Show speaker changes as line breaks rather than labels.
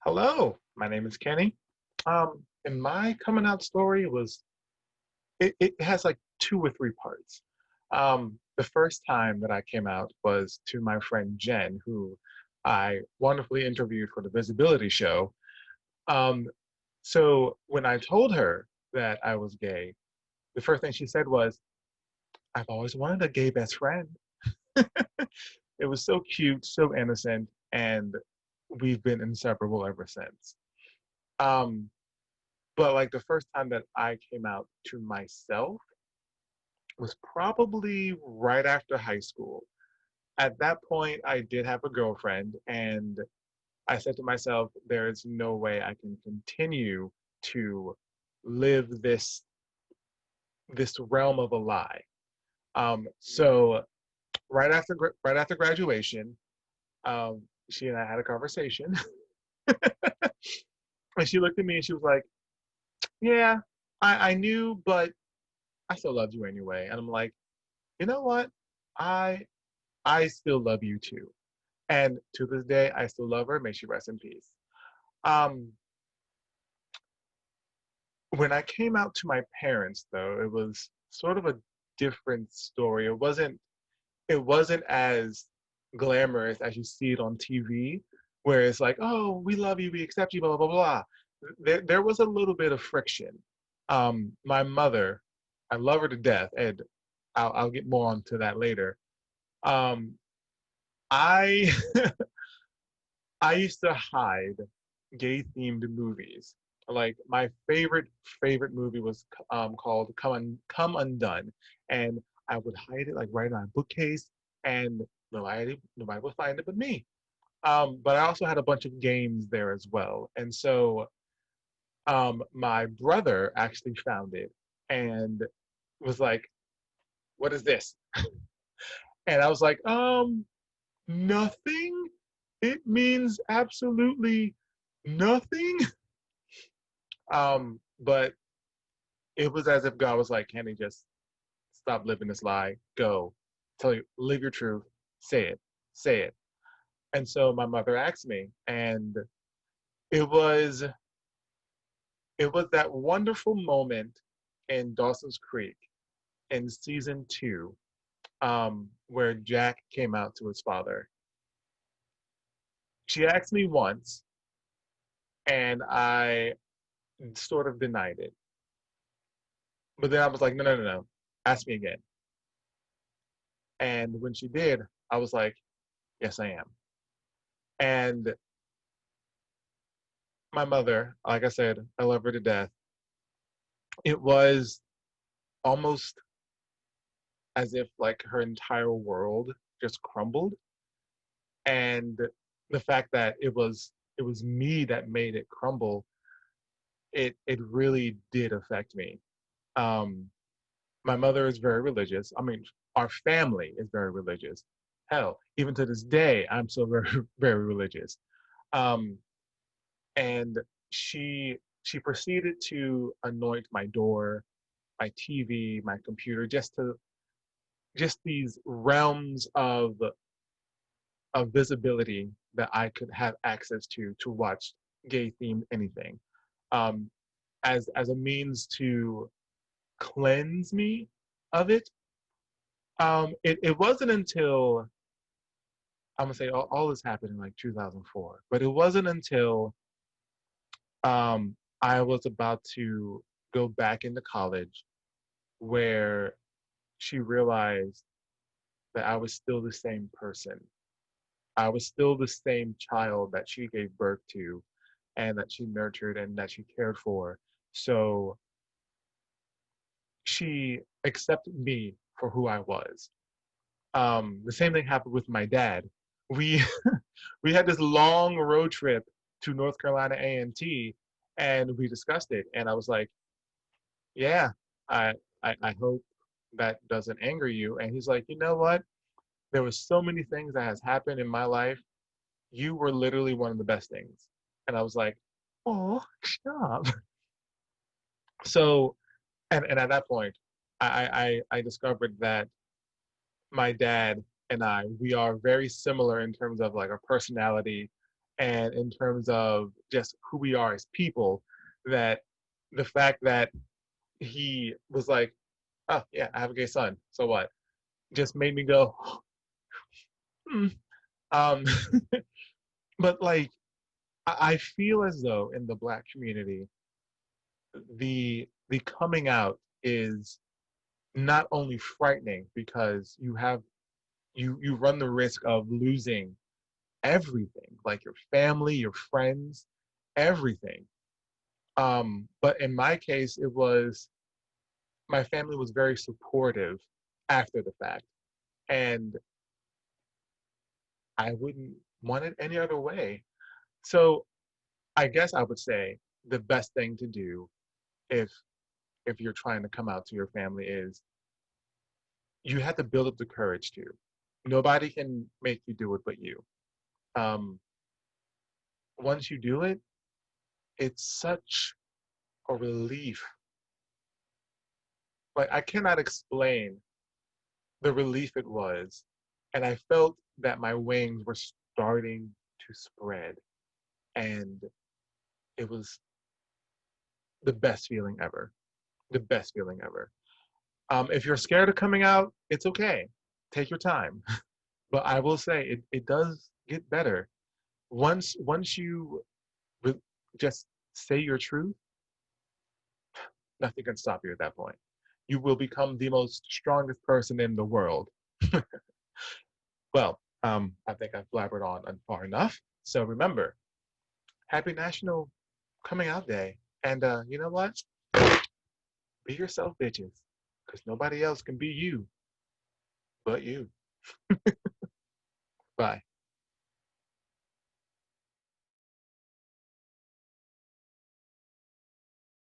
Hello, my name is Kenny. And my coming out story it has like two or three parts. The first time that I came out was to my friend Jen, who I wonderfully interviewed for the Visibility show. Um, so when I told her that I was gay, the first thing she said was, "I've always wanted a gay best friend." It was so cute, so innocent, and we've been inseparable ever since. Um, But like the first time that I came out to myself was probably right after high school. At that point, I did have a girlfriend, and I said to myself, there is no way I can continue to live this realm of a lie. So right after graduation, she and I had a conversation, and she looked at me and she was like, "Yeah, I knew, but I still loved you anyway." And I'm like, you know what? I I still love you too. And to this day, I still love her. May she rest in peace. Um, when I came out to my parents, though, it was sort of a different story. It wasn't as glamorous as you see it on TV, where it's like, oh, we love you, we accept you, blah blah blah blah. There was a little bit of friction. My mother, I love her to death, and I'll get more onto that later. Um, I I used to hide gay themed movies. Like my favorite movie was called Come Undone, and I would hide it like right on a bookcase, and nobody would find it but me. But I also had a bunch of games there as well, and so my brother actually found it and was like, "What is this?" And I was like, nothing. It means absolutely nothing." But it was as if God was like, Kenny, just stop living this lie. Go. Tell you, live your truth. Say it. Say it. And so my mother asked me, and it was it was that wonderful moment in Dawson's Creek in season two, where Jack came out to his father. She asked me once, and I sort of denied it. But then I was like, no, no, no, no. Ask me again. And when she did, I was like, yes, I am. And my mother, like I said, I love her to death. It was almost as if like her entire world just crumbled. And the fact that it was me that made it crumble, it really did affect me. Um, my mother is very religious. I mean, our family is very religious. Hell, even to this day, I'm still very very religious. Um, and she proceeded to anoint my door, my TV, my computer, just these realms of visibility that I could have access to watch gay themed anything, um, as a means to cleanse me of it. It wasn't until I'm gonna say all this happened in like 2004, but it wasn't until I was about to go back into college where she realized that I was still the same person. I was still the same child that she gave birth to and that she nurtured and that she cared for. So she accepted me for who I was. The same thing happened with my dad. We we had this long road trip to North Carolina A&T, and we discussed it. And I was like, "Yeah, I, I hope that doesn't anger you." And he's like, "You know what? There was so many things that has happened in my life. You were literally one of the best things." And I was like, "Oh, stop." So, and at that point, I discovered that my dad and I, we are very similar in terms of like our personality and in terms of just who we are as people, that the fact that he was like, oh yeah, I have a gay son, so what, just made me go, hmm. um but like I feel as though in the Black community, the coming out is not only frightening because you run the risk of losing everything, like your family, your friends, everything. But in my case, it was my family was very supportive after the fact, and I wouldn't want it any other way. So I guess I would say the best thing to do if you're trying to come out to your family is you have to build up the courage to. Nobody can make you do it but you. Um, Once you do it, it's such a relief. Like I cannot explain the relief it was. And I felt that my wings were starting to spread. And it was the best feeling ever. The best feeling ever. If you're scared of coming out, it's okay. Take your time. But I will say it does get better. Once you re- just say your truth, nothing can stop you at that point. You will become the most strongest person in the world. Well, I think I've blabbered on far enough. So remember, happy National Coming Out Day. And you know what? Be yourself, bitches. Because nobody else can be you but you. Bye.